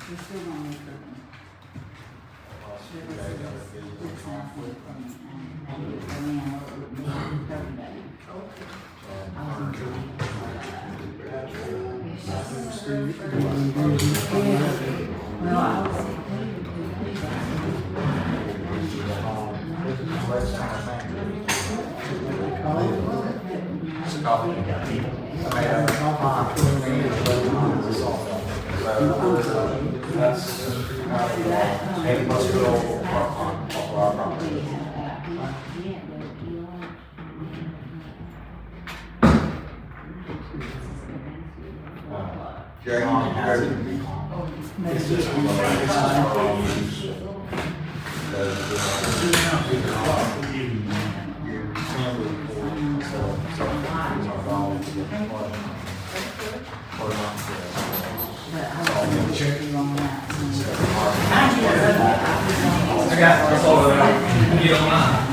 We're still gonna need to. It must go on our property. Jerry, it's just I got that's all that you don't mind.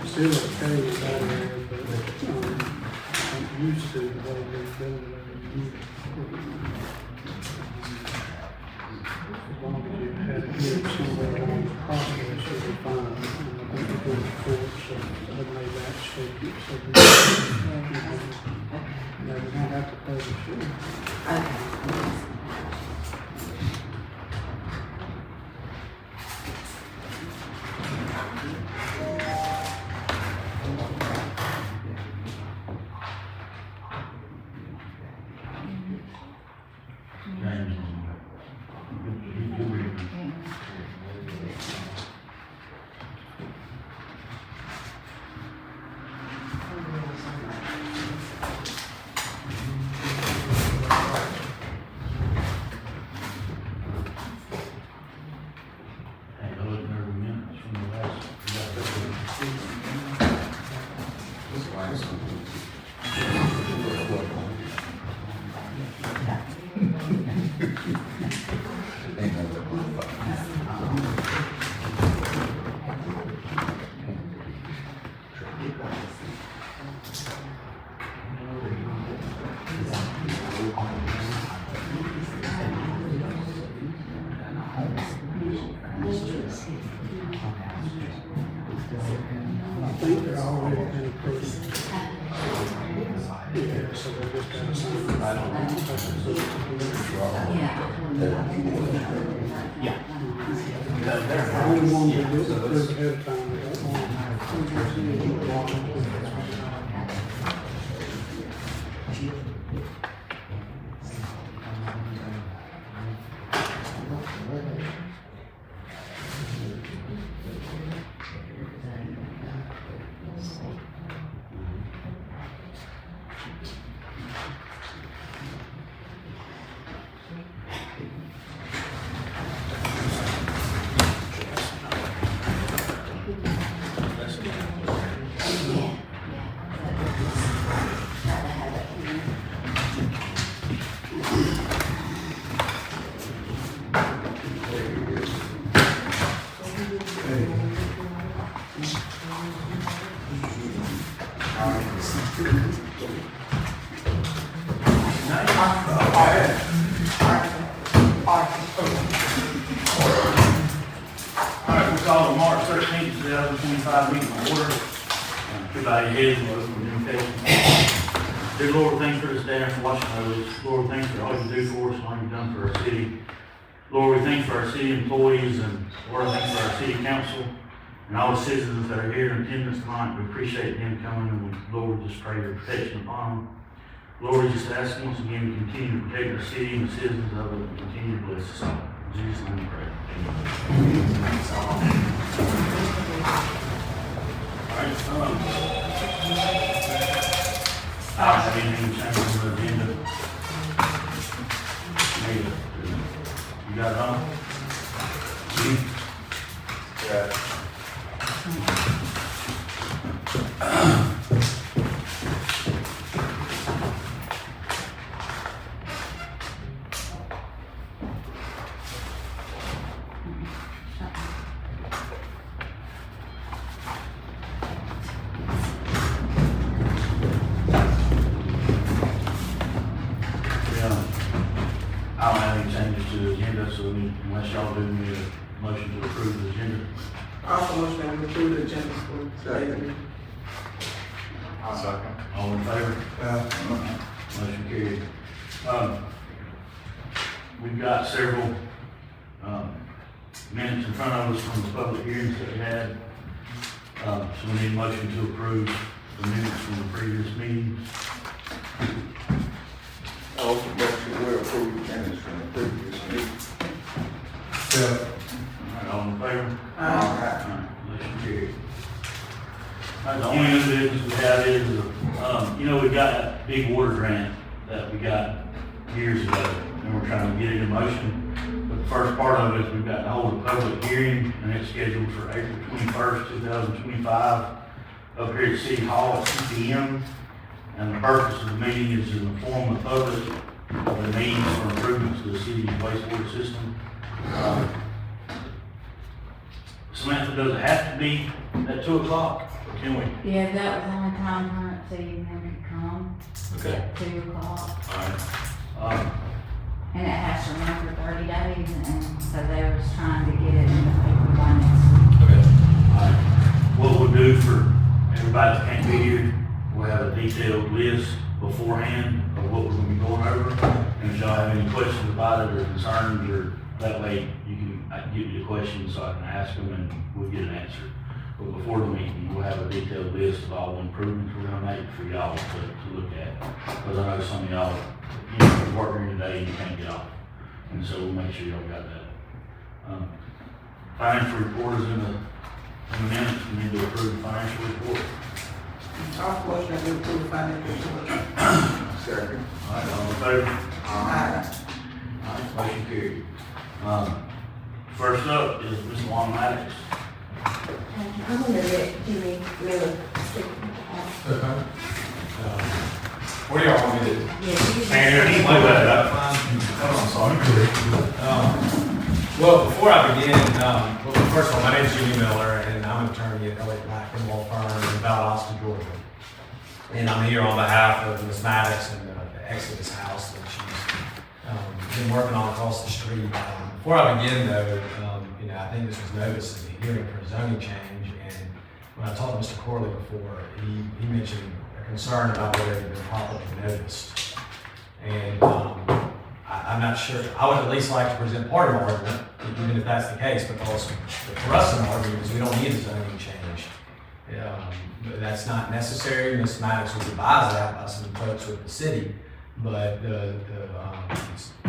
Still okay with that area, but I'm used to what they've done. As long as you had a good somewhere along the process, you'll be fine. I think we're going to court, so I've made that statement. So we don't have to pay the fee. I think they're already kind of pretty. Yeah, so they're just kind of something. I don't Yeah. I only wanted to do it ahead of time. I don't want to. Alright, we call the March 13th, 2025 meeting to order. Everybody heads and open communication. Dear Lord, thanks for this day and for watching over us. Lord, thanks for all you do for us and all you've done for our city. Lord, we thank for our city employees and Lord, thanks for our city council and all the citizens that are here in attendance tonight. We appreciate them coming and we, Lord, just pray your protection upon them. Lord, we just ask once again to continue to protect our city and the citizens of it and continue to bless us all. In Jesus' name we pray. Amen. All right, I don't have anything to change on the agenda. You got it on? Yeah. I don't have any changes to the agenda, so unless y'all do need a motion to approve the agenda. Also, motion that we approve the agenda for today's meeting. I'll second. All in favor? Motion carried. We've got several, minutes in front of us from the public hearings that we had. So we need a motion to approve the minutes from the previous meetings. Also, motion we approve minutes from the previous meeting. All right, all in favor? Alright. Motion carried. The only other business we have is, we got that big water grant that we got years ago, and we're trying to get it in motion. But the first part of it is we've got to hold a public hearing, and it's scheduled for April 21st, 2025, up here at City Hall at 2 p.m. And the purpose of the meeting is to inform the public of the needs for improvements to the city's wastewater system. Samantha, does it have to be at 2 o'clock, or can we? Yeah, that was the only time her so you never come. Okay. At 2 o'clock. Alright. And it has to run for 30 days, and so they was trying to get it in the paper by next week. Okay. Alright. What we'll do for everybody that can't be here, we'll have a detailed list beforehand of what we're gonna be going over. And if y'all have any questions about it or concerns, or that way I can give you the questions so I can ask them and we'll get an answer. But before the meeting, we'll have a detailed list of all the improvements we're gonna make for y'all to look at. Because I know some of y'all, you're working today and you can't get off. And so we'll make sure y'all got that. Financial report is in the minutes. We need to approve the financial report. Also, motion that we approve the financial report. Second. All right, all in favor? Aye. All right, motion carried. First up is Ms. Long Maddox. I'm gonna let Jimmy Miller speak. Okay. What do y'all want me to do? And he blew that up. I'm sorry. Well, before I begin, first of all, my name is Jimmy Miller, and I'm an attorney at Elliott Black & Law Firm in Valdosta, Georgia. And I'm here on behalf of Ms. Maddox and the Exodus house that she's been working on across the street. Before I begin, though, I think this was noticed in the hearing for a zoning change, and when I talked to Mr. Corley before, he mentioned a concern about whether it had been properly noticed. And I'm not sure. I would at least like to present part of my argument, even if that's the case, because for us, an argument is we don't need a zoning change. But that's not necessary. Ms. Maddox was advised that by some folks with the city, but it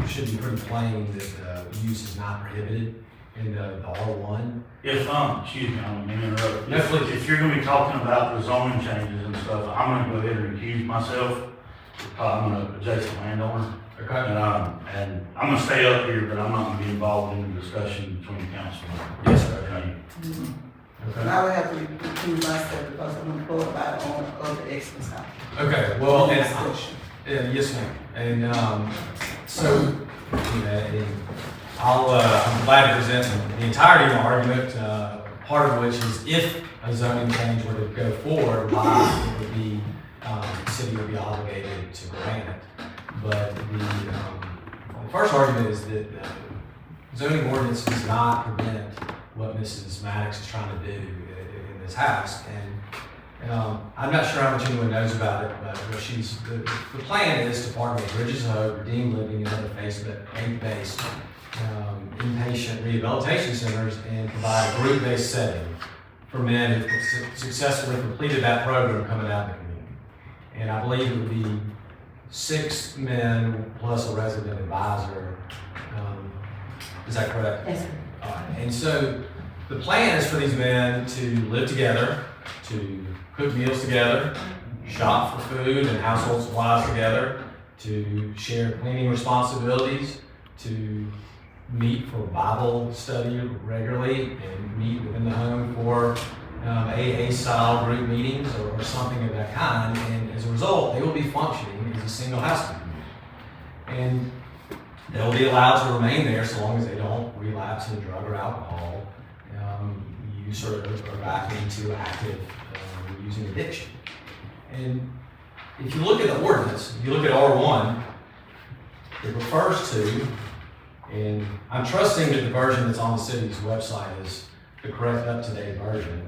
should be pretty plain that the use is not prohibited in the R1. If, excuse me, I'm gonna interrupt. No, please. If you're gonna be talking about the zoning changes and stuff, I'm gonna go ahead and recuse myself. I'm an adjacent landowner. Okay. And I'm gonna stay up here, but I'm not gonna be involved in the discussion between the council. Yes, sir. Okay. And I would have to recuse myself because I'm gonna go about it on the Exodus house. Okay, well, and Discussion. yes, ma'am. And I'm glad to present the entirety of my argument, part of which is if a zoning change were to go forward, why it would be, the city would be obligated to grant it. But the first argument is that zoning ordinance does not prevent what Mrs. Maddox is trying to do in this house. And I'm not sure how much anyone knows about it, but the plan is to partner with Bridges Hope, Redeemed Living, and other faith-based inpatient rehabilitation centers and provide a group-based setting for men who successfully completed that program coming out of the community. And I believe it would be 6 men plus a resident advisor. Is that correct? Yes, sir. All right. And so the plan is for these men to live together, to cook meals together, shop for food and household supplies together, to share cleaning responsibilities, to meet for Bible study regularly, and meet within the home for AA-style group meetings or something of that kind. And as a result, they will be functioning as a single household community. And they'll be allowed to remain there so long as they don't relapse into drug or alcohol use or are back into active using addiction. And if you look at the ordinance, if you look at R1, it refers to, and I'm trusting that the version that's on the city's website is the correct up-to-date version.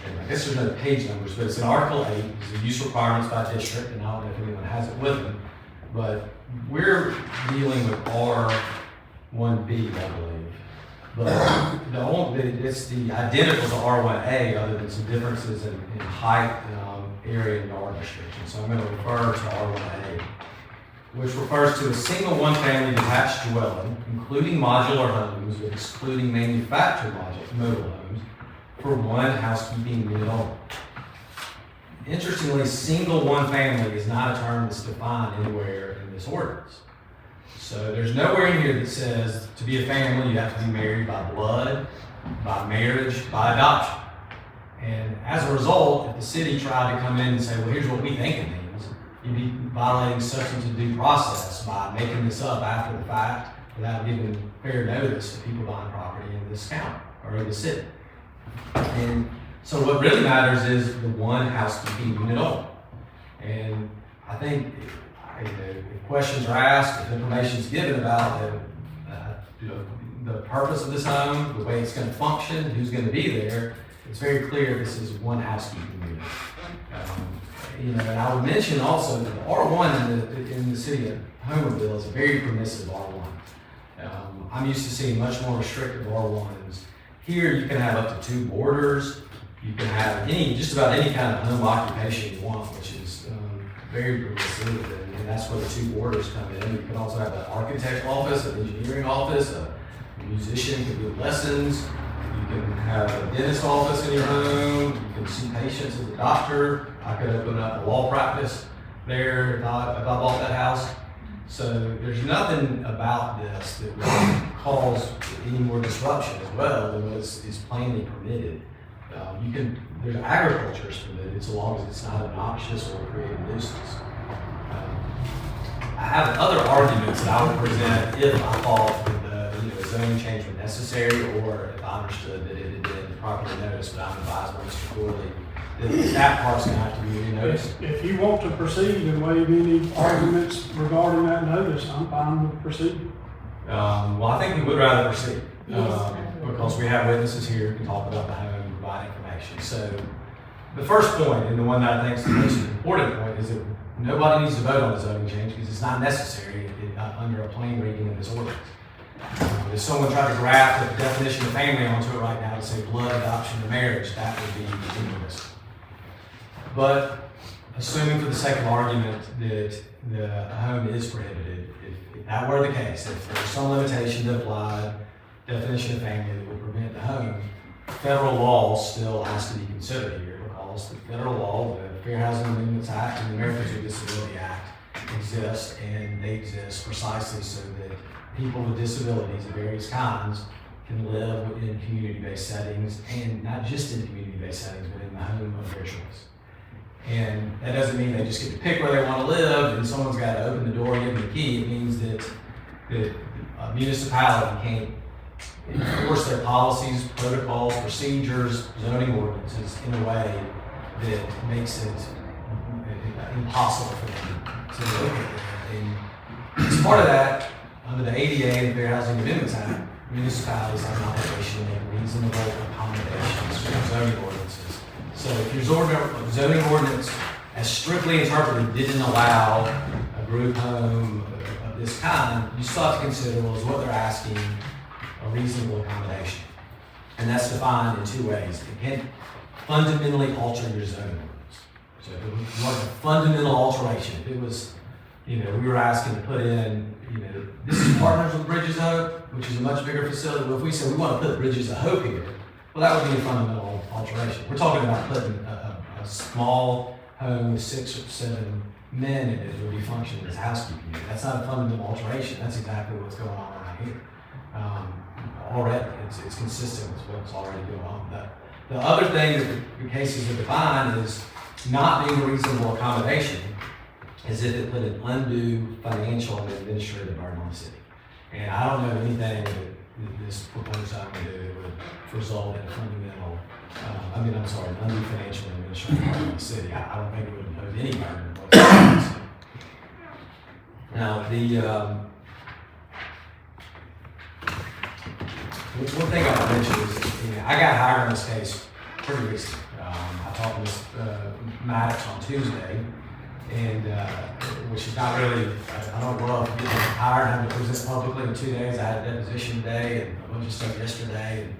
And I guess there's no page numbers, but it's in Article 8, it's the use requirements by district, and I don't know if anyone has it with them, but we're dealing with R1B, I believe. But it's the identical to R1A, other than some differences in height, area, and yard restrictions. So I'm going to refer to R1A, which refers to a single one-family detached dwelling, including modular homes, but excluding manufactured mobile homes, for one housekeeping unit only. Interestingly, single one-family is not a term that's defined anywhere in this ordinance. So there's nowhere in here that says to be a family you have to be married by blood, by marriage, by adoption. And as a result, if the city tried to come in and say, well, here's what we think it means, you'd be violating substantive due process by making this up after the fact without giving fair notice to people buying property in this county or in the city. And so what really matters is the one housekeeping unit only. And I think if questions are asked, if information is given about the purpose of this home, the way it's going to function, who's going to be there, it's very clear this is one housekeeping unit. And I would mention also that the R1 in the city of Homerville is a very permissive R1. I'm used to seeing much more restrictive R1s. Here you can have up to 2 boarders. You can have just about any kind of home occupation you want, which is very permissive, and that's where the 2 boarders come in. You can also have an architect office, an engineering office, a musician can do lessons. You can have a dentist office in your home. You can see patients as a doctor. I could open up a law practice there if I bought that house. So there's nothing about this that would cause any more disruption as well than what is plainly permitted. There's agriculture is permitted so long as it's not obnoxious or create a nuisance. I have other arguments that I would present if I thought that the zoning change was necessary, or if I understood that it had been properly noticed, but I'm advised by Mr. Corley that part's going to have to be renoticed. If you want to proceed and waive any arguments regarding that notice, I'm fine with proceeding. Well, I think we would rather proceed Yes. because we have witnesses here who can talk about the home and provide information. So the first point, and the one that I think is the most important point, is that nobody needs to vote on the zoning change because it's not necessary under a plain reading of this ordinance. If someone tried to graft a definition of family onto it right now to say blood, adoption, or marriage, that would be ridiculous. But assuming for the sake of argument that the home is prohibited, if that were the case, if there was some limitation that applied, definition of family that would prevent the home, federal law still has to be considered here because the federal law, the Fair Housing Amendments Act and the Americans with Disability Act exist, and they exist precisely so that people with disabilities of various kinds can live in community-based settings, and not just in community-based settings, but in the home of their choice. And that doesn't mean they just get to pick where they want to live and someone's got to open the door and give them the key. It means that a municipality can't enforce their policies, protocols, procedures, zoning ordinances in a way that makes it impossible for them to look at it. And as part of that, under the ADA and the Fair Housing Amendments Act, municipalities have an obligation to make reasonable accommodations for zoning ordinances. So if your zoning ordinance, as strictly interpreted, didn't allow a group home of this kind, you still have to consider, well, is what they're asking a reasonable accommodation? And that's defined in 2 ways. It can fundamentally alter your zoning ordinance. So if it was a fundamental alteration, if it was, we were asking to put in, this is Partners with Bridges of Hope, which is a much bigger facility. Well, if we said we want to put Bridges of Hope here, well, that would be a fundamental alteration. We're talking about putting a small home with 6 or 7 men in it that would be functioning as housekeeping unit. That's not a fundamental alteration. That's exactly what's going on right here. Already, it's consistent with what's already going on. The other thing that the cases are defined is not being a reasonable accommodation as if it put an undue financial and administrative burden on the city. And I don't know anything that this proposed item would do that would result in a fundamental, undue financial and administrative burden on the city. I don't think it would impose any burden whatsoever. Now, one thing I'll mention is, I got hired on this case pretty recently. I talked with Maddox on Tuesday, and which is not really, I don't love getting hired, having to present publicly in 2 days. I had a deposition today and a bunch of stuff yesterday. And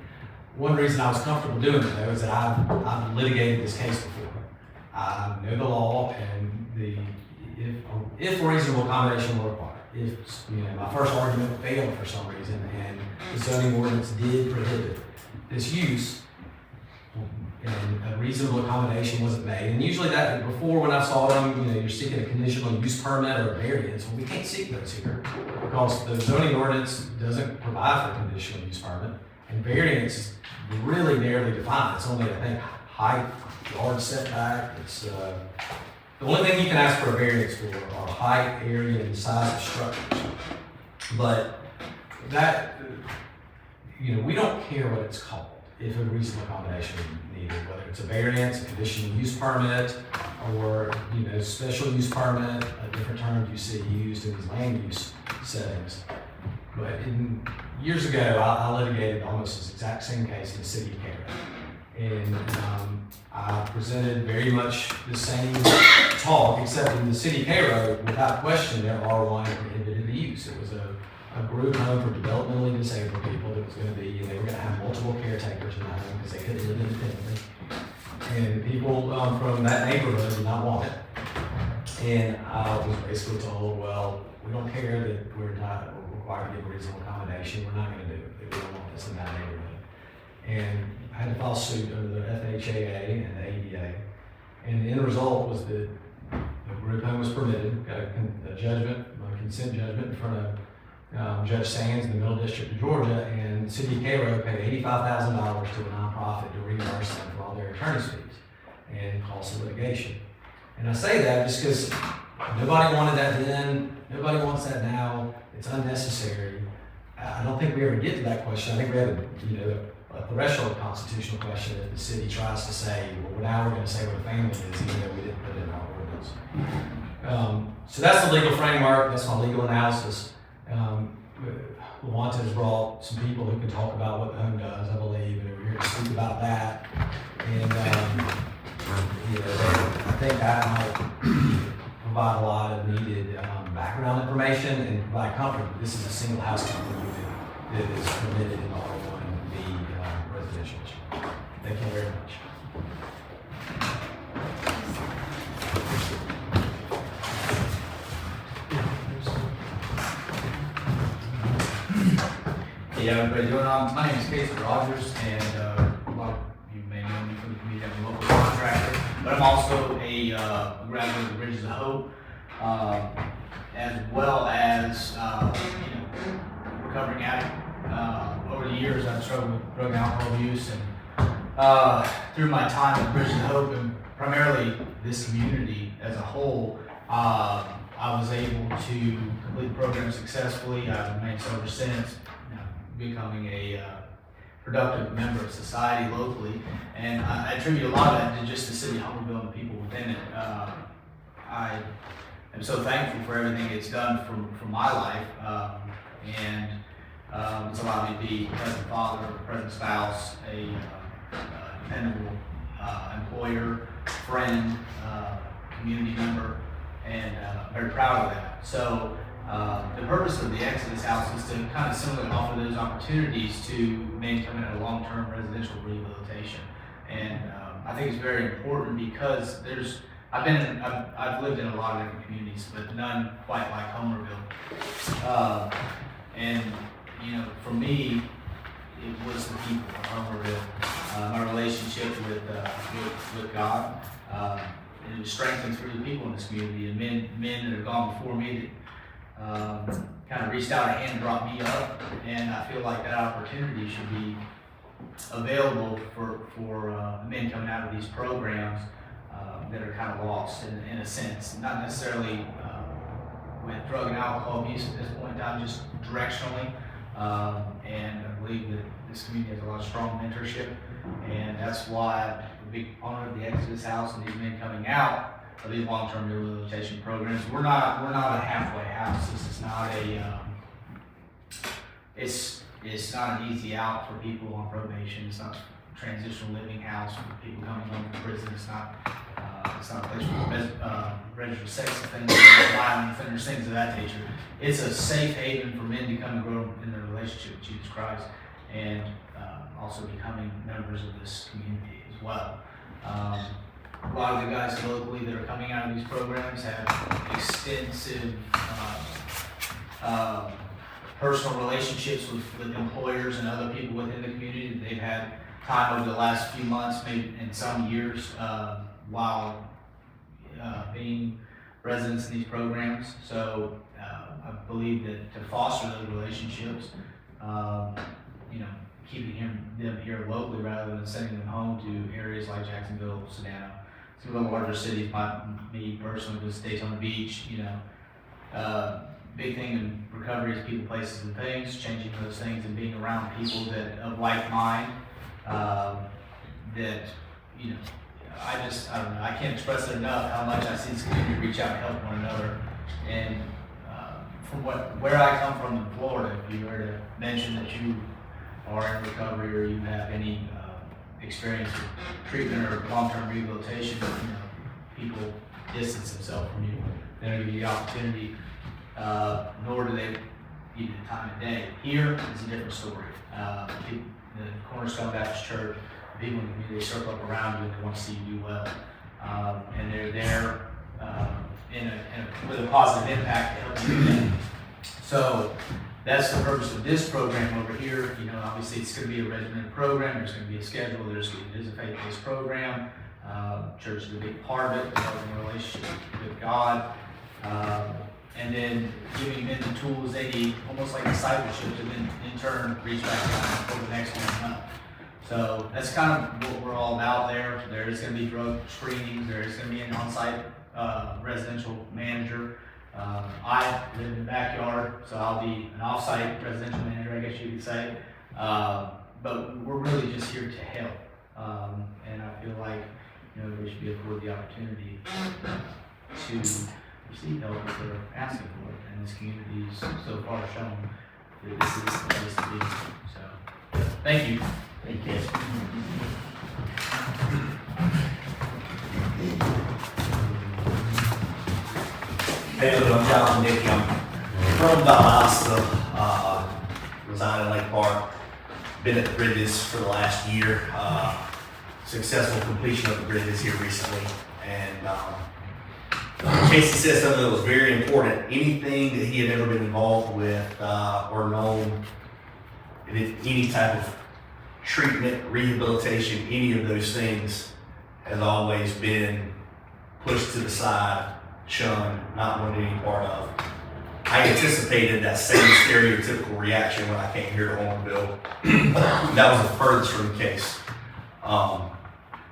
one reason I was comfortable doing it though is that I've litigated this case before. I know the law, and if reasonable accommodation were required. If my first argument failed for some reason and the zoning ordinance did prohibit this use, and a reasonable accommodation wasn't made. And usually that, before when I saw them, you're seeking a conditional use permit or a variance. Well, we can't seek those here because the zoning ordinance doesn't provide for a conditional use permit. And variance is really narrowly defined. It's only, I think, height, yard setback. It's the only thing you can ask for a variance for are height, area, and size of structures. But that, we don't care what it's called. If a reasonable accommodation is needed, whether it's a variance, a conditional use permit, or special use permit, a different term you see used in these land use settings. But years ago, I litigated almost this exact same case in the city of Cairo, and I presented very much the same talk, except in the city of Cairo, without question, there are R1 prohibited use. It was a group home for developmentally disabled people that was going to be, they were going to have multiple caretakers in that home because they couldn't live independently. And people from that neighborhood did not want it. And I was basically told, well, we don't care that we're not required to give a reasonable accommodation. We're not going to do it. We don't want this in that neighborhood. And I had to file suit under the FHAA and the ADA. And the end result was that the group home was permitted, got a judgment, a consent judgment in front of Judge Sands in the Middle District of Georgia, and the city of Cairo paid $85,000 to a nonprofit to reimburse them for all their attorney's fees and costs of litigation. And I say that just because nobody wanted that then, nobody wants that now, it's unnecessary. I don't think we ever get to that question. I think we have a threshold constitutional question that the city tries to say, well, now we're going to say what a family is, even though we didn't put it in our ordinance. So that's the legal framework, that's my legal analysis. Lawanta has brought some people who can talk about what the home does, I believe, and we're here to speak about that. And I think that might provide a lot of needed background information and provide comfort that this is a single house company that is permitted in R1B residential. Thank you very much. Yeah, everybody doing? My name is Casey Rogers, and a lot of you may know me from the community. I'm a local contractor, but I'm also a graduate of Bridges of Hope, as well as recovering addict. Over the years, I've struggled with drug and alcohol use, and through my time at Bridges of Hope, and primarily this community as a whole, I was able to complete the program successfully. I've remained sober since, becoming a productive member of society locally, and I attribute a lot of that to just the city of Homerville and the people within it. I am so thankful for everything it's done for my life, and it's allowed me to be a present father, a present spouse, a dependable employer, friend, community member, and I'm very proud of that. So the purpose of the Exodus House is to kind of similarly offer those opportunities to men coming out of long-term residential rehabilitation. And I think it's very important because there's I've lived in a lot of different communities, but none quite like Homerville. And you know, for me, it was the people of Homerville, my relationship with God. It was strengthened through the people in this community, and men that have gone before me that kind of reached out a hand and brought me up. And I feel like that opportunity should be available for men coming out of these programs that are kind of lost in a sense, not necessarily with drug and alcohol abuse at this point in time, just directionally. And I believe that this community has a lot of strong mentorship, and that's why I'm a big owner of the Exodus House and these men coming out of these long-term rehabilitation programs. We're not a halfway house. This is not a it's not an easy out for people on probation. It's not a transitional living house for people coming home from prison. It's not a place for registered sex offenders, violent offenders, things of that nature. It's a safe haven for men to come and grow in their relationship with Jesus Christ, and also becoming members of this community as well. A lot of the guys locally that are coming out of these programs have extensive personal relationships with employers and other people within the community that they've had time over the last few months, maybe in some years, while being residents in these programs. So I believe that to foster those relationships, you know, keeping them here locally rather than sending them home to areas like Jacksonville, Savannah, some of the larger cities. Me personally was Daytona Beach. You know, big thing in recovery is people, places, and things. Changing those things and being around people that of like mind. That, you know, I don't know, I can't express it enough how much I see this community reach out and help one another. And from where I come from in Florida, if you were to mention that you are in recovery or you have any experience with treatment or long-term rehabilitation, you know, people distance themselves from you. They don't give you the opportunity, nor do they give you the time of day. Here is a different story. The Cornerstone Baptist Church, people in the community circle up around you and they want to see you do well. And they're there with a positive impact to help you win. So that's the purpose of this program over here. You know, obviously it's going to be a regimented program. There's going to be a schedule. It is a faith-based program. Church is a big part of it, developing a relationship with God. And then giving men the tools they need, almost like discipleship, to then in turn reach back out for the next one up. So that's kind of what we're all about there. There is going to be drug screenings. There is going to be an on-site residential manager. I live in the backyard, so I'll be an off-site residential manager, I guess you could say. But we're really just here to help. And I feel like, you know, we should be afforded the opportunity to receive help if they're asking for it. And this community is so far shown that this is the place to be. So, thank you. Thank you. Hey, I'm Jonathan Dickey. I'm from Valdosta, reside in Lake Park. Been at the bridges for the last year. Successful completion of the bridges here recently. And Casey said something that was very important. Anything that he had ever been involved with or known, any type of treatment, rehabilitation, any of those things has always been pushed to the side, shunned, not wanted any part of. I anticipated that same stereotypical reaction when I came here to Homerville. That was the furthest from the case.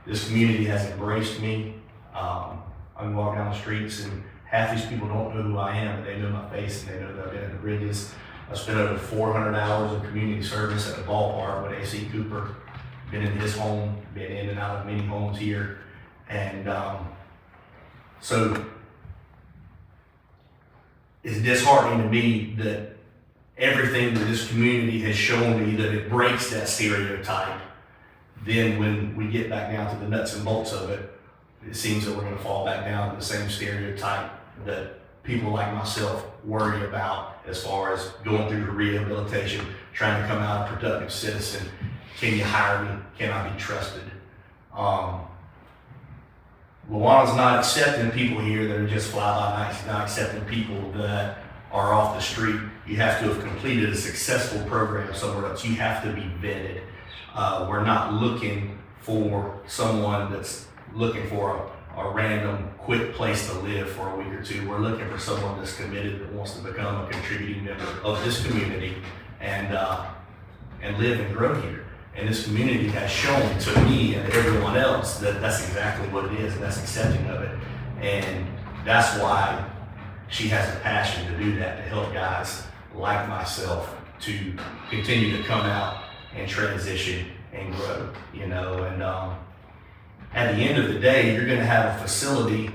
This community has embraced me. I'm walking down the streets and half these people don't know who I am, but they know my face and they know that I've been at the bridges. I spent over 400 hours of community service at the ballpark with A.C. Cooper. Been in his home, been in and out of many homes here. And so it's disheartening to me that everything that this community has shown me that it breaks that stereotype. Then when we get back down to the nuts and bolts of it, it seems that we're going to fall back down to the same stereotype that people like myself worry about as far as going through the rehabilitation, trying to come out a productive citizen. Can you hire me? Can I be trusted? Luana's not accepting people here that are just fly-by-night. She's not accepting people that are off the street. You have to have completed a successful program somewhere else. You have to be vetted. We're not looking for someone that's looking for a random quick place to live for a week or two. We're looking for someone that's committed, that wants to become a contributing member of this community and live and grow here. And this community has shown to me and everyone else that that's exactly what it is, and that's accepting of it. And that's why she has a passion to do that, to help guys like myself to continue to come out and transition and grow, you know. And at the end of the day, you're gonna have a facility,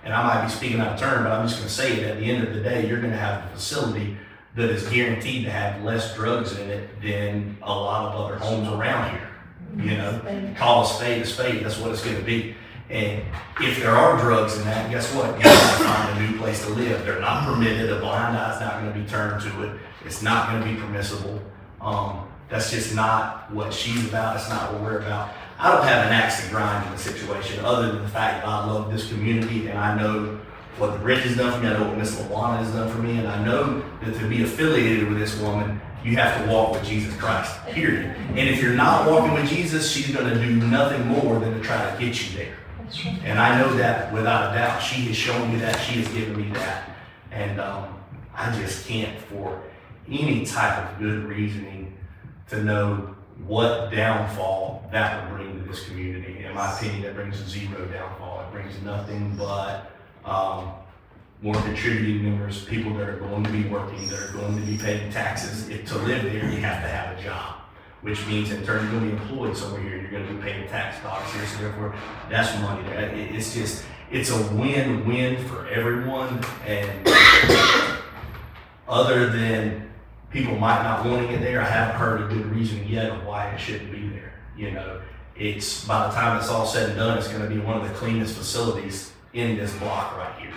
and I might be speaking out of turn, but I'm just gonna say it, at the end of the day, you're gonna have a facility that is guaranteed to have less drugs in it than a lot of other homes around here. You know, call a spade, that's what it's gonna be. And if there are drugs in that, guess what? You gotta find a new place to live. They're not permitted, a blind eye's not gonna be turned to it. It's not gonna be permissible. That's just not what she's about, it's not what we're about. I don't have an axe to grind in the situation, other than the fact that I love this community and I know what the bridge has done for me, I know what Miss LaWanna has done for me, and I know that to be affiliated with this woman, you have to walk with Jesus Christ, period. And if you're not walking with Jesus, she's gonna do nothing more than to try to get you there. And I know that without a doubt. She has shown me that, she has given me that. And I just can't, for any type of good reasoning, to know what downfall that would bring to this community. In my opinion, that brings zero downfall. It brings nothing but more contributing members, people that are going to be working, that are going to be paying taxes. If to live there, you have to have a job, which means in turn you're going to be employed somewhere here. You're going to be paying tax dollars here, so therefore that's money there. It's just, it's a win-win for everyone. And other than people might not wanting it there, I haven't heard a good reason yet of why it shouldn't be there. You know, it's, by the time it's all said and done, it's going to be one of the cleanest facilities in this block right here.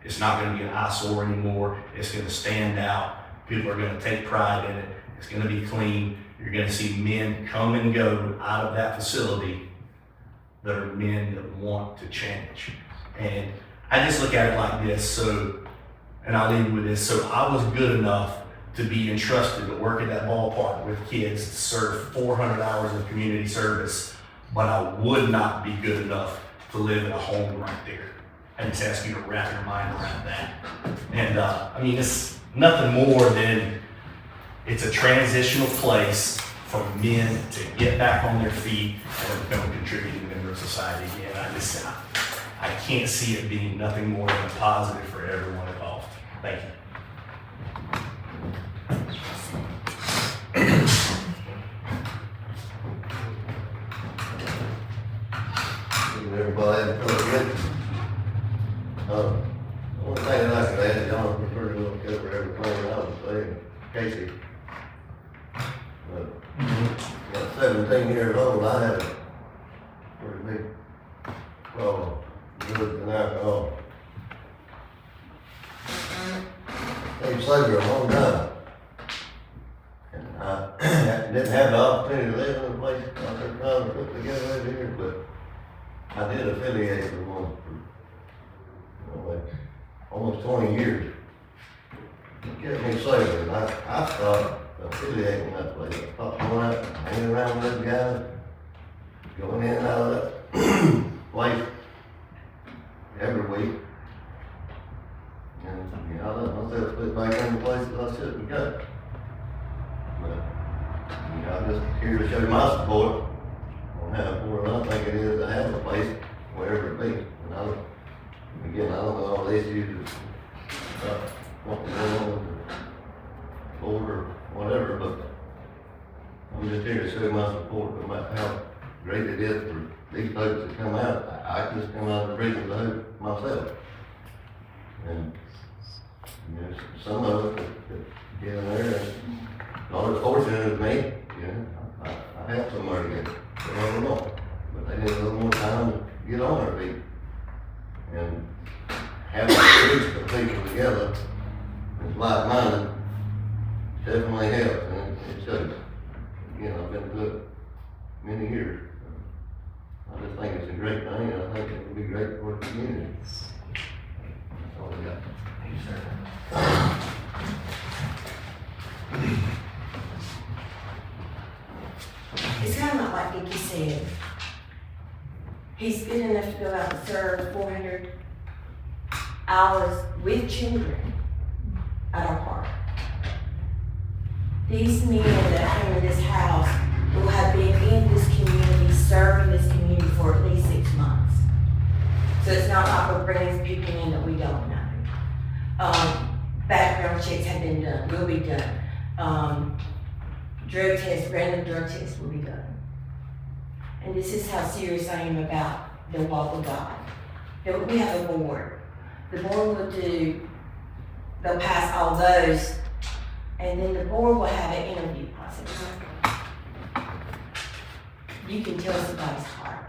It's not going to be an eyesore anymore. It's going to stand out. People are going to take pride in it. It's going to be clean. You're going to see men come and go out of that facility that are men that want to change. And I just look at it like this, so, and I'll leave you with this. So I was good enough to be entrusted to work at that ballpark with kids, to serve 400 hours of community service, but I would not be good enough to live in a home right there. I just ask you to wrap your mind around that. And I mean, it's nothing more than, it's a transitional place for men to get back on their feet and become a contributing member of society again. I can't see it being nothing more than a positive for everyone involved. Thank you. Everybody pretty good. One thing that I could add, John, we pretty well covered everything I was saying. Casey. At 17 years old, I had a pretty big problem with drugs and alcohol. Stayed sober a long time. And I didn't have the opportunity to live in a place I was trying to put together over here, but I did affiliate with one for like almost 20 years. It kept me sober, and I stopped affiliating with that place. I stopped going out, hanging around with those guys, going in and out of that place every week. And you know, I let myself put back in the places I shouldn't go. But you know, I'm just here to show my support on how important I think it is to have a place wherever it be. And I don't know all the issues of what to go on with the board or whatever, but I'm just here to show my support no matter how great it is for these folks that come out. I just come out of the region to hope myself. And you know, some of us that get in there and not as fortunate as me, you know, I have somewhere to get whatever more. But they need a little more time to get on their feet. And having a group of people together that's like-minded definitely helps, and it shows. Again, I've been through it many years. I just think it's a great thing, and I think it would be great for the community. That's all we got. Thank you, sir. It's kind of like Dickie said. He's good enough to go out and serve 400 hours with children at our park. These men that come in this house will have been in this community, serving this community for at least 6 months. So it's not like we're bringing people in that we don't know. Background checks have been done, will be done. Drug tests, random drug tests will be done. And this is how serious I am about the walk with God. We have a board. The board will they'll pass all those, and then the board will have an interview process. You can tell somebody's heart.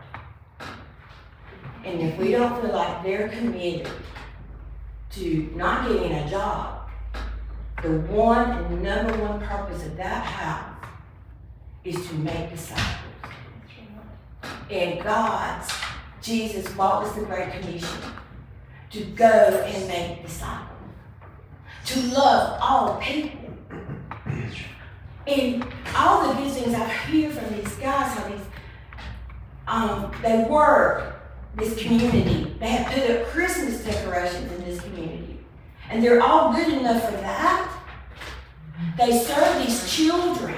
And if we don't feel like they're committed to not getting a job, the one and number one purpose of that house is to make disciples. And Jesus brought us the Great Commission to go and make disciples, to love all people. And all the good things I hear from these guys, how they work this community. They have put up Christmas decorations in this community. And they're all good enough for that. They serve these children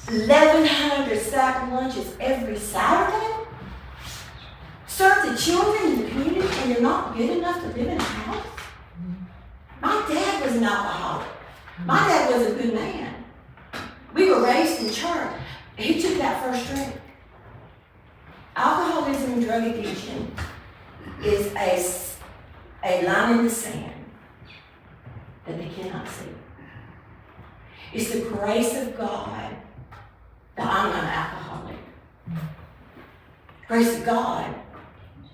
1,100 sack lunches every Saturday. Serve the children in the community, and you're not good enough to live in a house? My dad was an alcoholic. My dad was a good man. We were raised in church. He took that first drink. Alcoholism and drug addiction is a line in the sand that they cannot see. It's the grace of God that I'm not an alcoholic. Grace of God,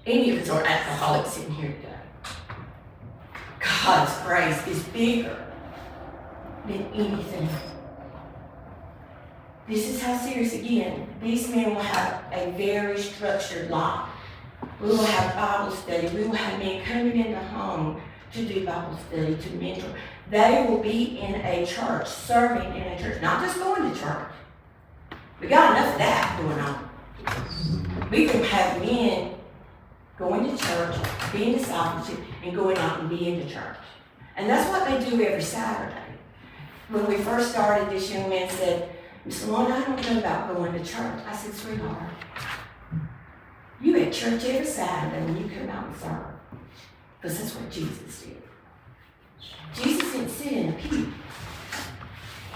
any of us are alcoholics in here today. God's grace is bigger than anything. This is how serious, again, these men will have a very structured life. We will have Bible study. We will have men coming in the home to do Bible study, to mentor. They will be in a church, serving in a church, not just going to church. We got enough of that going on. We can have men going to church, being discipleship, and going out and being to church. And that's what they do every Saturday. When we first started, this young man said, Miss Lorna, I don't know about going to church. I said, sweetheart, you at church every Saturday when you come out and serve. Because that's what Jesus did. Jesus didn't sit in a pew.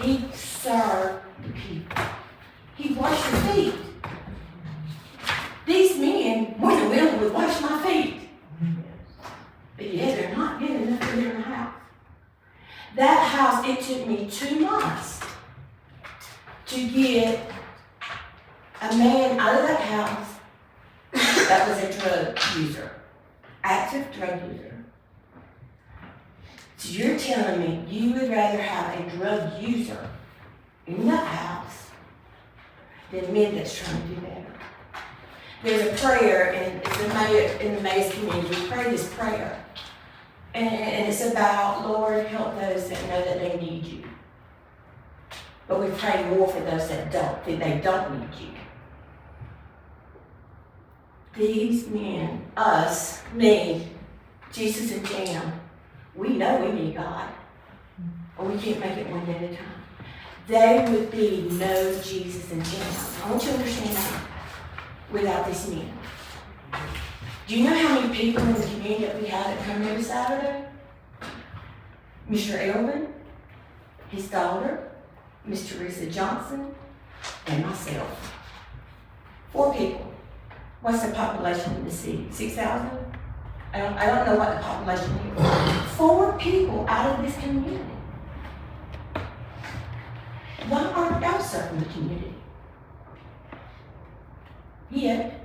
He served the people. He washed their feet. These men, more than willing, would wash my feet. But yet they're not good enough to live in a house. That house, it took me 2 months to get a man out of that house that was a drug user, active drug user. So you're telling me you would rather have a drug user in that house than men that's trying to do better? There's a prayer, and it's in the Mays community. We pray this prayer. And it's about, Lord, help those that know that they need you. But we pray more for those that they don't need you. These men, us, me, Jesus and Jam, we know we need God. Or we can't make it one day at a time. They would be no Jesus and Jam. I want you to understand that. Without these men. Do you know how many people in the community that we have that come every Saturday? Mr. Elvin, his daughter, Miss Teresa Johnson, and myself. 4 people. What's the population in the city? 6,000? I don't know what the population is. 4 people out of this community. Why aren't y'all serving the community? Yet,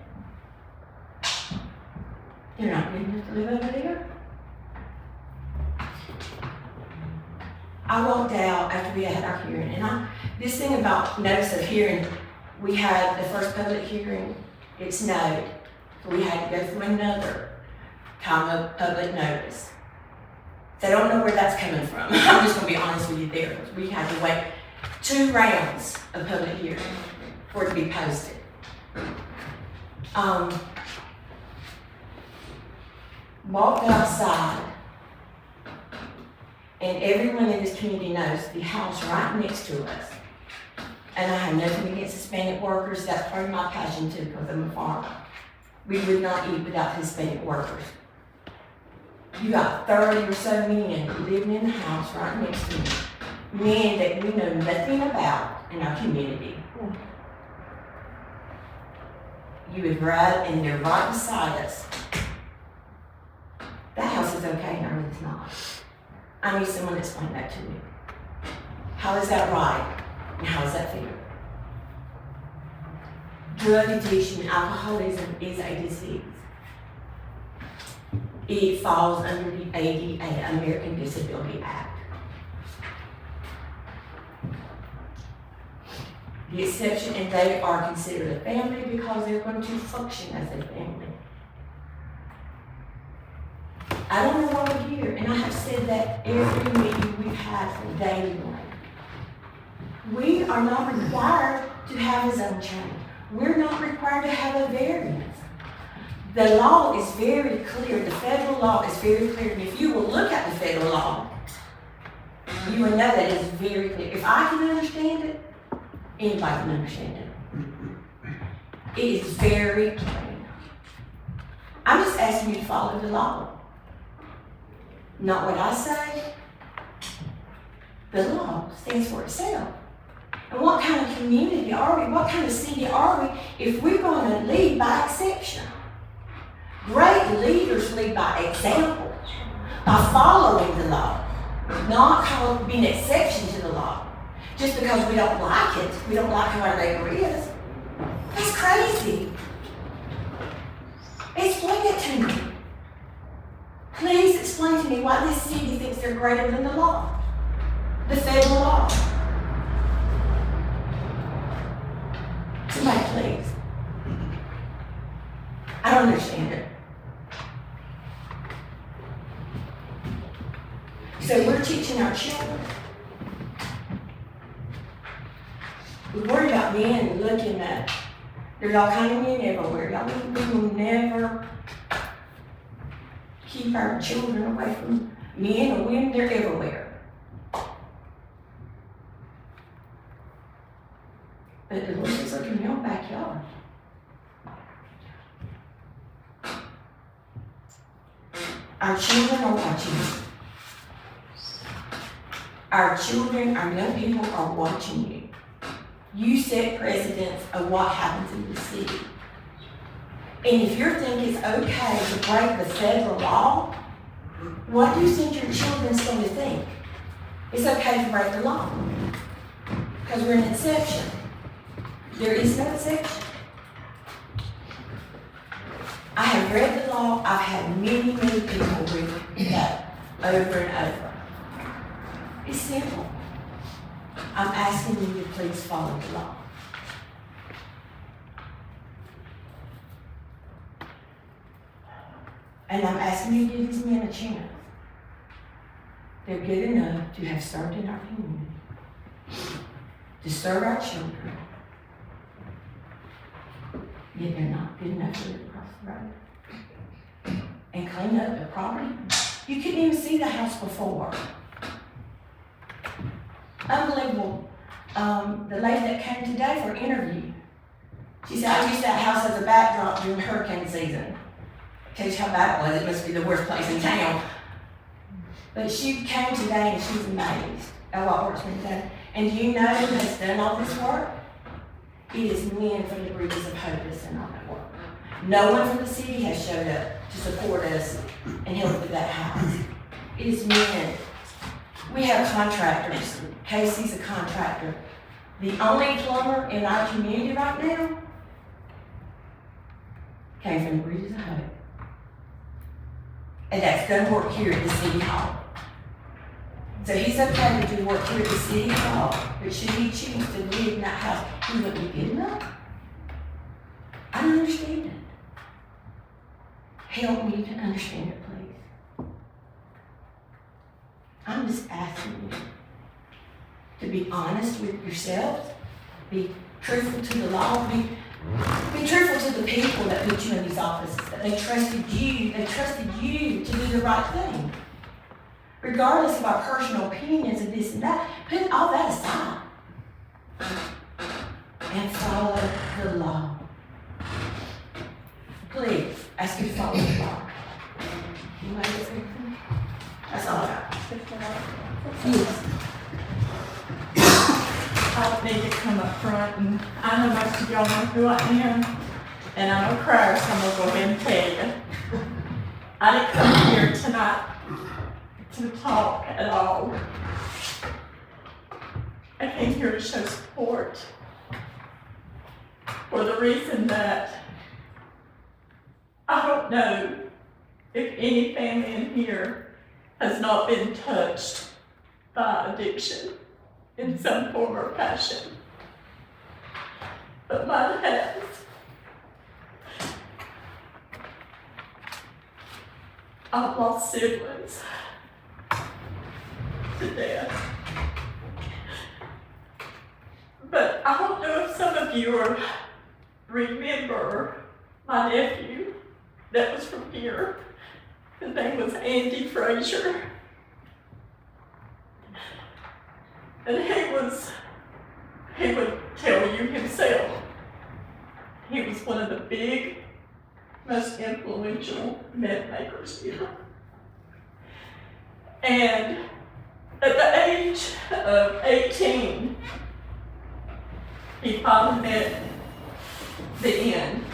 they're not good enough to live over there. I walked out after we had our hearing, and this thing about notice of hearing, we had the first public hearing It snowed, so we had to go through another time of public notice. So I don't know where that's coming from. I'm just gonna be honest with you there. We had to wait 2 rounds of public hearing for it to be posted. Walked outside, and everyone in this community knows the house right next to us. And I have nothing against Hispanic workers. That's part of my passion too, because I'm a farmer. We would not eat without Hispanic workers. You got 30 or so men living in the house right next to me. Men that we know nothing about in our community. You would ride, and they're right beside us. That house is okay, no, it's not. I need someone to explain that to me. How is that right? And how does that feel? Drug addiction and alcoholism is a disease. It falls under the ADA, American Disability Act. The exception, and they are considered a family because they're going to function as a family. I don't know why we're here, and I have said that every meeting we've had from day one. We are not required to have a zone change. We're not required to have a variance. The law is very clear. The federal law is very clear. And if you will look at the federal law, you will know that it is very clear. If I can understand it, anybody can understand it. It is very plain. I'm just asking you to follow the law. Not what I say. The law stands for itself. And what kind of community are we? What kind of city are we if we're going to lead by exception? Great leaders lead by example, by following the law, not being an exception to the law. Just because we don't like it, we don't like who our neighbor is. That's crazy. Explain it to me. Please explain to me why this city thinks they're greater than the law, the federal law. Somebody, please. I don't understand it. So we're teaching our children. We worry about men looking at, there's all kinds of men everywhere. Y'all, we will never keep our children away from men or women. They're everywhere. But the Lord is looking in your backyard. Our children are watching. Our children, our young people are watching you. You set precedents of what happens in the city. And if you think it's okay to break the federal law, what do you think your children's going to think? It's okay to break the law. Because we're an exception. There is no exception. I have read the law. I've had many, many people read that over and over. It's simple. I'm asking you to please follow the law. And I'm asking you to give these men a chance. They're good enough to have served in our community, to serve our children, yet they're not good enough to live across the road and clean up the property. You couldn't even see the house before. Unbelievable. The lady that came today for an interview, she said, I used that house as a backdrop during hurricane season. Tell you how bad it was. It must be the worst place in town. But she came today and she's amazed at what work's been done. And do you know who has done all this work? It is men from the Bridges of Hope that's done all that work. No one from the city has showed up to support us and help with that house. It is men. We have contractors. Casey's a contractor. The only plumber in our community right now came from the Bridges of Hope. And that's done work here at the city hall. So he's okay to do work here at the city hall, but should he choose to live in that house, he wouldn't be good enough? I don't understand help me to understand it, please. I'm just asking you to be honest with yourselves, be truthful to the law, be truthful to the people that put you in these offices, that they trusted you to do the right thing. Regardless of our personal opinions of this and that, put all that aside and follow the law. Please, ask you to follow the law. You might get something? That's all I got. Yes. I don't need to come up front, and I know most of y'all know who I am, and I'm a crier, so I'm gonna go ahead and tell you. I didn't come here tonight to talk at all. I came here to show support for the reason that I don't know if any family in here has not been touched by addiction in some form or fashion, but mine has. I've lost siblings to death. But I don't know if some of you remember my nephew that was from here. His name was Andy Frazier. And he would tell you himself, he was one of the big, most influential meth makers here. And at the age of 18, he finally met the end.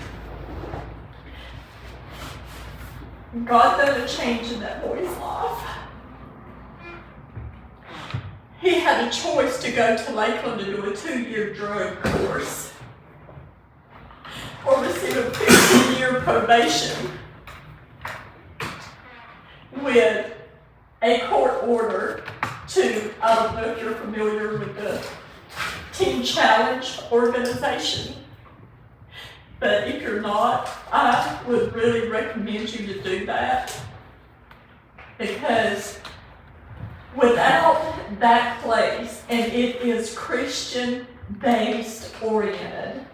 God done a change in that boy's life. He had a choice to go to Lakeland to do a 2-year drug course or receive a 15-year probation with a court order to, I don't know if you're familiar with the Teen Challenge organization, but if you're not, I would really recommend you to do that, because without that place, and it is Christian-based oriented,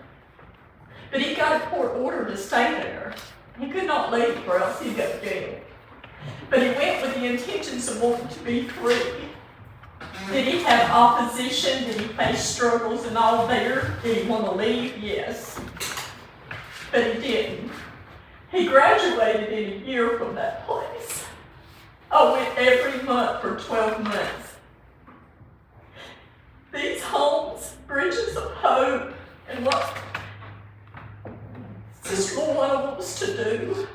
but he got a court order to stay there. He could not leave or else he'd go to jail. But he went with the intentions of wanting to be free. Did he have opposition? Did he face struggles and all there? Did he want to leave? Yes. But he didn't. He graduated in a year from that place. I went every month for 12 months. These homes, Bridges of Hope, and what Sister Luana wants to do,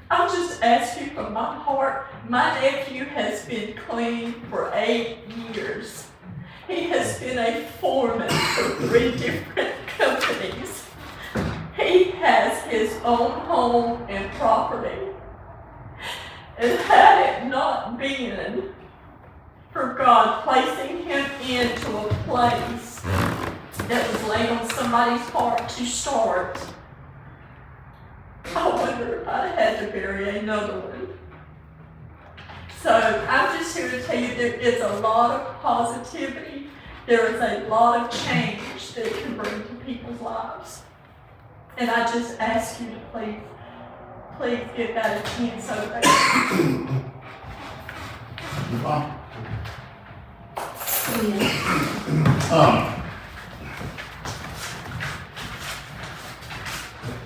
I'll just ask you from my heart. My nephew has been clean for 8 years. He has been a foreman for 3 different companies. He has his own home and property. And had it not been for God placing him into a place that was laid on somebody's heart to start, I wonder if I'd had to bury another one. So I'm just here to tell you there is a lot of positivity. There is a lot of change that it can bring to people's lives. And I just ask you to please give that a chance over there.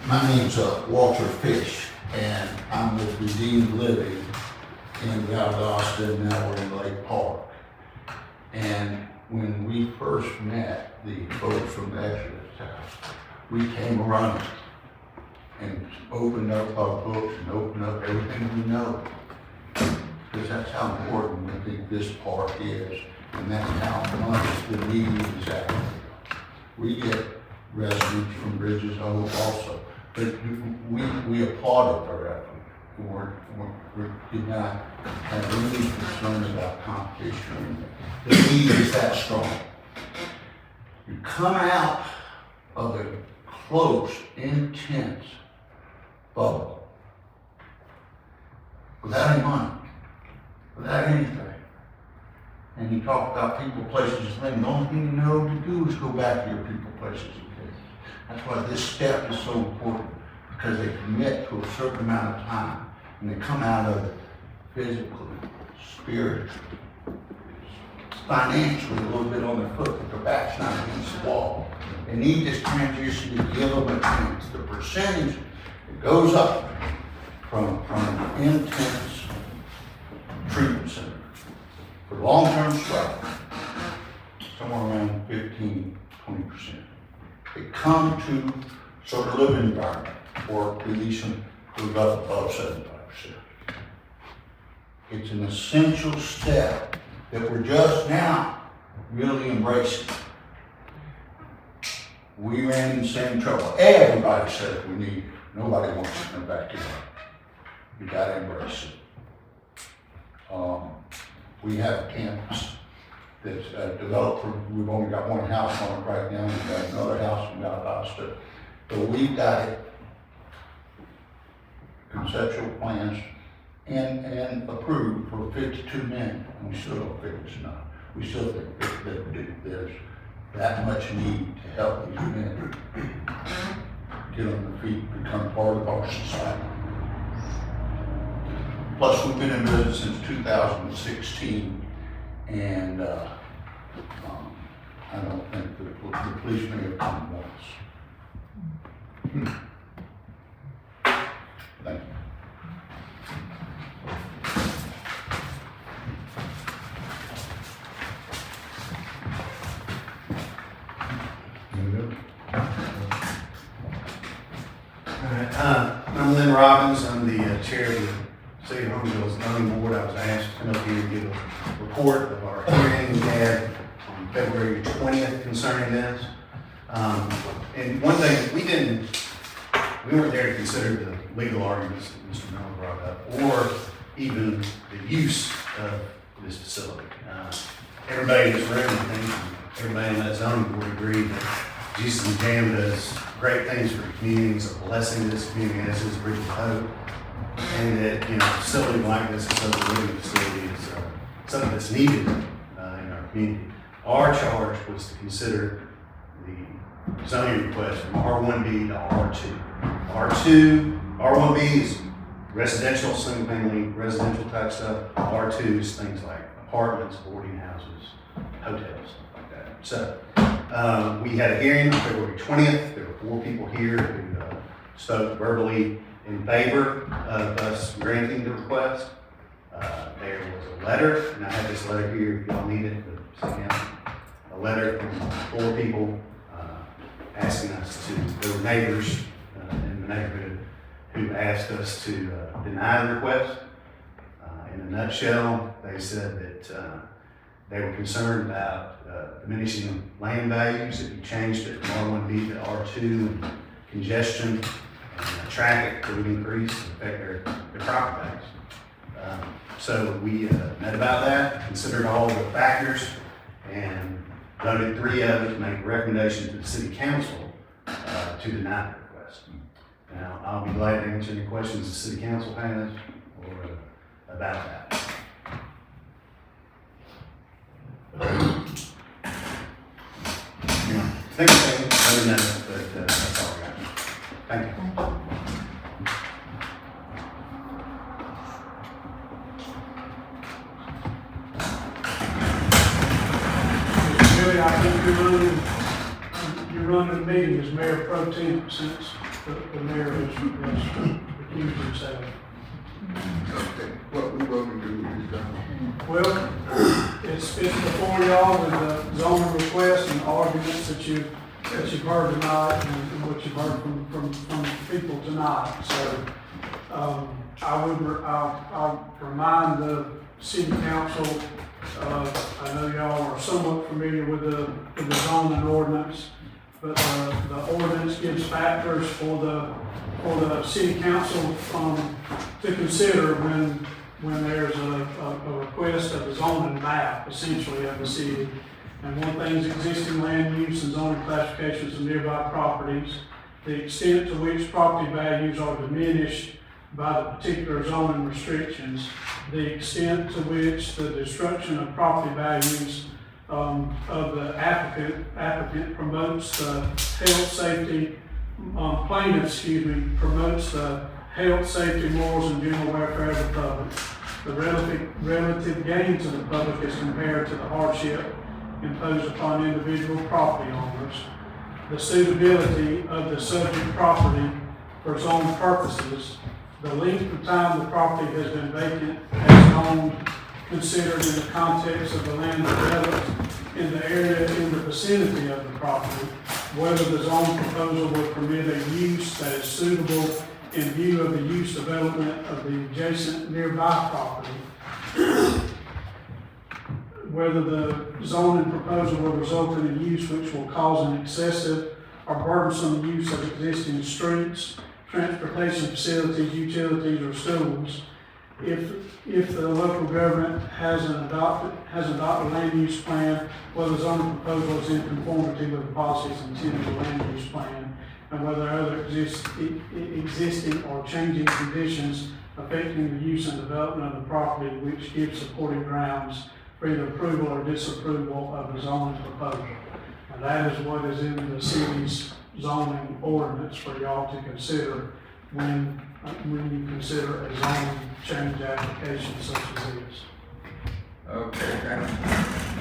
My name's Walter Fish, and I'm with Redeemed Living in Valdosta, now we're in Lake Park. And when we first met the folks from the Exodus House, we came running and opened up our books and opened up everything we know. Because that's how important I think this park is, and that's how much the need is out there. We get residents from Bridges Hope also, but we applauded their effort. We did not have any concern about competition. The need is that strong. You come out of a close, intense bubble, without any money, without anything. And he talked about people, places, and things. The only thing you know to do is go back to your people, places, and things. That's why this step is so important, because they commit to a certain amount of time, and they come out of it physically, spiritually, financially, a little bit on their foot, but their back's not against the wall. They need this transition to give them a chance. The percentage that goes up from intense treatment center for long-term struggle, somewhere around 15–20%. They come to sort of living environment or releasing goes up above 75%. It's an essential step that we're just now really embracing. We ran in the same trouble. Everybody said we need it. Nobody wants to come back to it. You gotta embrace it. We have a campus that's developed. We've only got one house on it right now. We've got another house in Valdosta. But we've got it, conceptual plans, and approved for 52 men. And we still don't think it's enough. We still think that there's that much need to help these men get on their feet, become part of our society. Plus, we've been in business since 2016, and I don't think the police may have come once. Thank you. I'm Lynn Robbins. I'm the chair of the City of Homerville's zoning board. I was asked to come up here and give a report of our hearing we had on February 20th concerning this. And one thing, we weren't there to consider the legal arguments that Mr. Miller brought up, or even the use of this facility. Everybody in this room, I think, everybody on that zoning board agreed that Jesus and Jam does great things for the community. It's a blessing to this community, as is Bridge of Hope. And that, a facility like this, a social living facility, is something that's needed in our community. Our charge was to consider the zoning request from R1B to R2. R1B is residential, single family, residential type stuff. R2 is things like apartments, boarding houses, hotels, stuff like that. So we had a hearing on February 20th. There were 4 people here who spoke verbally in favor of us granting the request. There was a letter, and I have this letter here if y'all need it, a letter from 4 people asking us to, there were neighbors in the neighborhood who asked us to deny the request. In a nutshell, they said that they were concerned about diminishing land values if you changed it from R1B to R2, and congestion and traffic would increase and affect their property values. So we met about that, considered all the factors, and voted 3 of it to make a recommendation to the city council to deny the request. Now, I'll be glad to answer any questions the city council has or about that. Thank you, let me know, but that's all I got. Thank you. Billy, I think you're running the meeting as mayor pro tem since the mayor has recused himself. Okay, what we going to do is Well, it's before y'all with the zoning request and the arguments that you've heard tonight and what you've heard from people tonight. So, I'll remind the city council, I know y'all are somewhat familiar with the zoning ordinance, but the ordinance gives factors for the city council to consider when there's a request of the zoning map, essentially, of the city. And one thing is existing land use and zoning classifications of nearby properties, the extent to which property values are diminished by the particular zoning restrictions, the extent to which the destruction of property values of the applicant promotes the health, safety, plaintiff, promotes the health, safety, morals, and general welfare of the public. The relative gain to the public is compared to the hardship imposed upon individual property owners. The suitability of the subject property for zone purposes, the length of time the property has been vacant as zone considered in the context of the land developed in the area in the vicinity of the property, whether the zone proposal would permit a use that is suitable in view of the use development of the adjacent nearby property, whether the zoning proposal will result in a use which will cause an excessive or burdensome use of existing streets, transportation facilities, utilities, or schools. If the local government has adopted land use plan, whether the zoning proposal is in conformity with the policies intended in the land use plan, and whether other existing or changing conditions affecting the use and development of the property which give supporting grounds for either approval or disapproval of the zoning proposal. And that is what is in the city's zoning ordinance for y'all to consider when you consider a zoning change application such as this. Okay, thank you.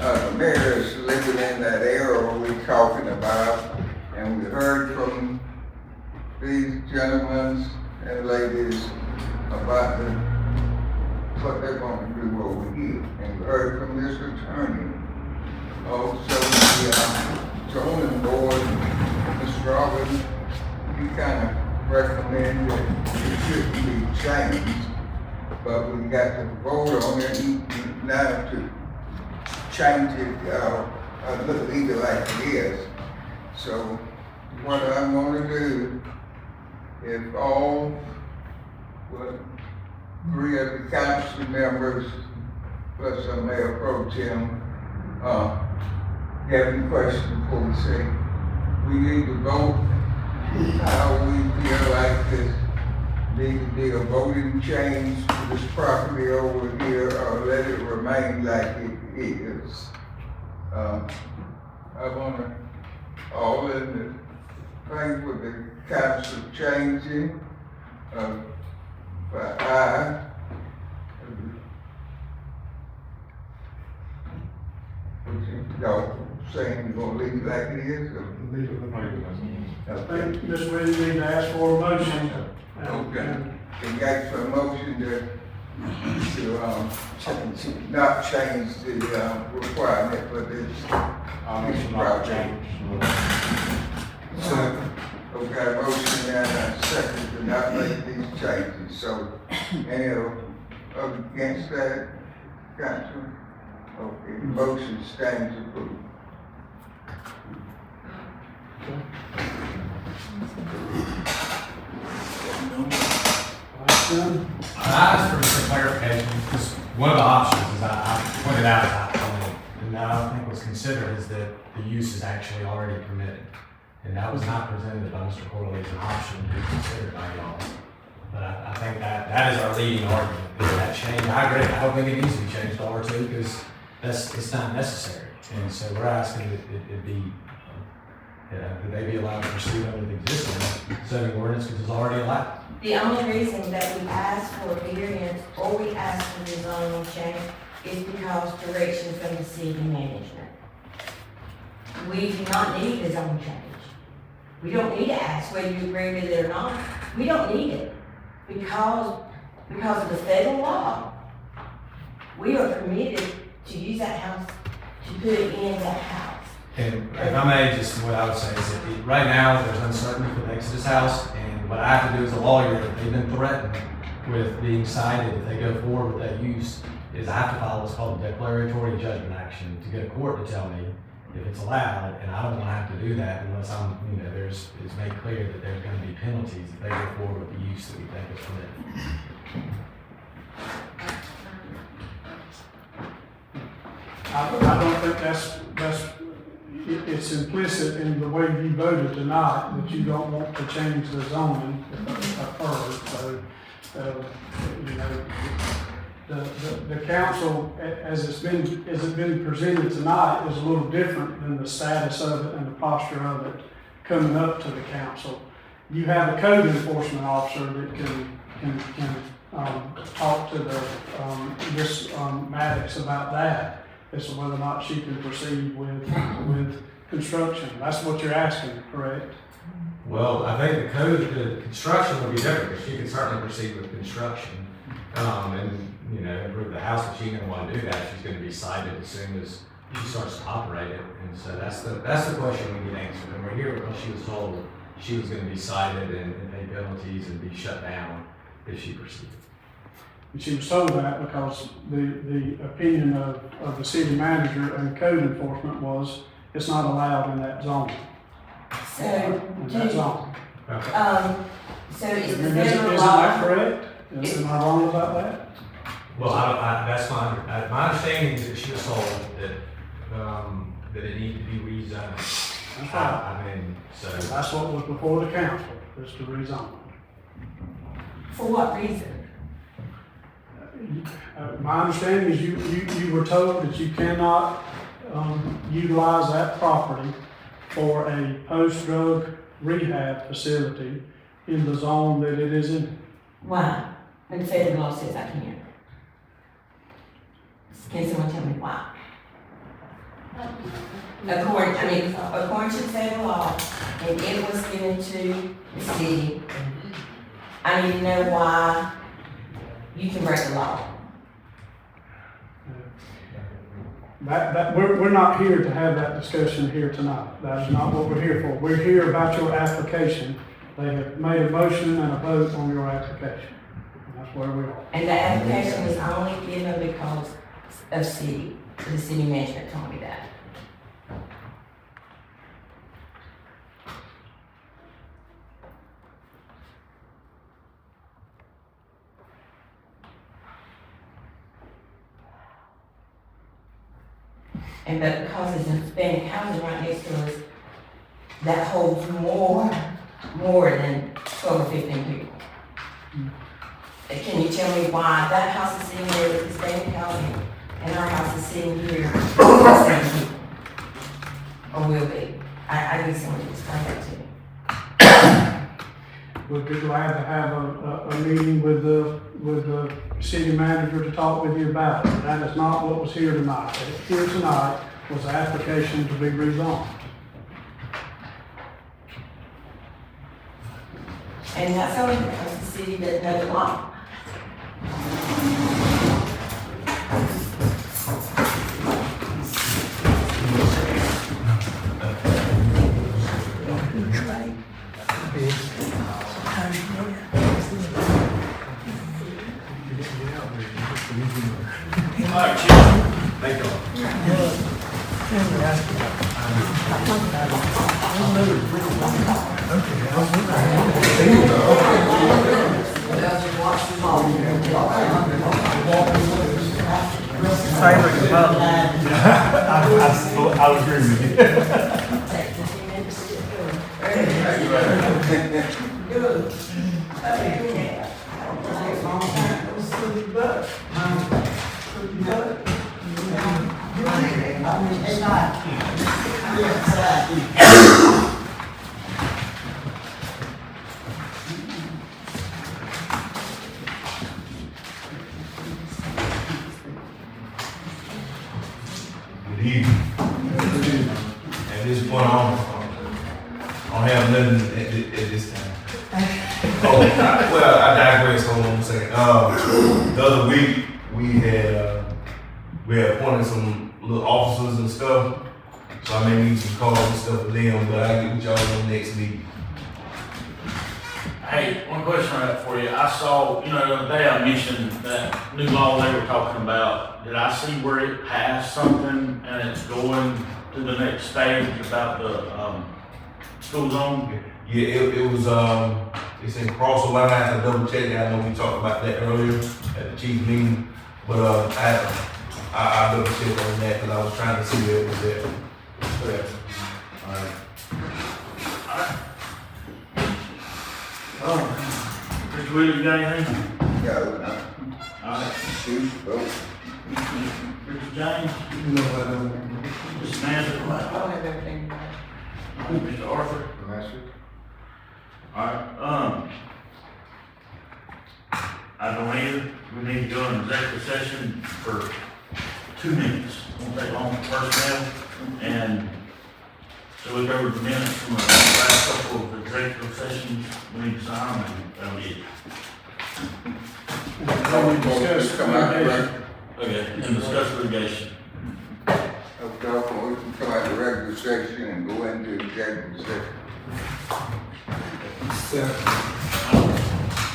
The mayor is living in that area we're talking about, and we heard from these gentlemen and ladies about what they're going to do over here. And we heard from this attorney. Also, the zoning board, Mr. Robbins, he kind of recommended that it shouldn't be changed, but we got to vote on it now to change it, leave it like it is. So what I'm going to do, if all three of the council members, plus I may approach him, have any questions before we say, we need to vote how we feel like this need to be a voting change to this property over here, or let it remain like it is. I want to all in the thing with the council changing by aye. Y'all saying you're gonna leave it like it is? Leave it like it is. I think Ms. Williams need to ask for a motion. Okay. Can you ask for a motion to not change the requirement for this project? So, okay, motion and a second to not make these changes. So, any against that, council? Okay, the motion stands approved. I asked for some clarification, because one of the options, as I pointed out at that point, and I don't think was considered, is that the use is actually already permitted. And that was not presented by Mr. Corley as an option to be considered by y'all. But I think that is our leading argument, is that change. I agree, I don't think it needs to be changed to R2, because it's not necessary. And so we're asking that it be, that they be allowed to proceed under the existing zoning ordinance, because it's already allowed. The only reason that we ask for a variance or we ask for the zoning change is because direction from the city management. We do not need a zone change. We don't need to ask whether you agree with it or not. We don't need it because of the federal law. We are permitted to use that house, to put it in that house. And if I may, just what I would say is that right now, there's uncertainty for the Exodus house, and what I have to do as a lawyer, if they've been threatened with being cited if they go forward with that use, is I have to file what's called a declaratory judgment action to get a court to tell me if it's allowed, and I don't want to have to do that unless it's made clear that there's going to be penalties if they go forward with the use that we think is permitted. I don't think it's implicit in the way you voted tonight that you don't want to change the zoning first. So You know, the council, as it's been presented tonight, is a little different than the status of it and the posture of it coming up to the council. You have a code enforcement officer that can talk to the, Miss Maddox about that, as to whether or not she can proceed with construction. That's what you're asking, correct? Well, I think the construction will be different, but she can certainly proceed with construction. And, you know, improve the house, if she's gonna wanna do that, she's gonna be cited as soon as she starts to operate it. And so that's the question we need answered. And we're here because she was told she was gonna be cited and pay penalties and be shut down if she proceeded. And she was told that because the opinion of the city manager and code enforcement was it's not allowed in that zone. So, In that zone. so is Isn't the federal that law, correct? Am I wrong about that? Well, that's my understanding is that she was told that it needed to be rezoned. That's right. I mean, so. That's what was before the council, was to rezone. for what reason? My understanding is you were told that you cannot utilize that property for a post-drug rehab facility in the zone that it is in. Why? When the federal law says I can't. Can someone tell me why? According to the federal law, and it was given to the city, I need to know why you can break the law. We're not here to have that discussion here tonight. That is not what we're here for. We're here about your application. They have made a motion and a vote on your application. And that's where we are. And the application was only given because of city, the city management told me that. And but because it's Hispanic housing right next to us, that holds more than 12 or 15 people. Can you tell me why that house is sitting there with Hispanic housing and our house is sitting here with the same people? Or will be? I need someone to explain that to me. We'd be glad to have a meeting with the city manager to talk with you about it. That is not what was here tonight. Here tonight was the application to be rezoned. And that's only because the city doesn't know the law. Thank you. I was agreeing with you. Good evening. At this point, I don't have nothing at this time. Oh, well, I digress. Hold on a second. The other week we had appointed some little officers and stuff, so I may need some calls and stuff for them. But I'll get with y'all on next meeting. Hey, one question I got for you. I saw, the other day I mentioned that new law they were talking about. Did I see where it passed something and it's going to the next stage about the school zone? Yeah, it was it's in crossover. I have to double check that. I know we talked about that earlier at the chief meeting, but I double check on that because I was trying to see where it was at. All right. Did you Willie, you got anything? No, no, Alright, shoot, go. Richard James, No, I don't. Mr. Mansell, I don't have everything. Mr. Arthur. Alright, I don't either. We need to go into executive session for 2 minutes. Won't take long for personnel. And so we covered the minutes from the last couple of executive sessions. We need to sign them and that'll be it. Then we discuss Come out, litigation. right? Okay, and discuss litigation. Okay, we can come out of regular section and go into executive session.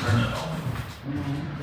Turn it on.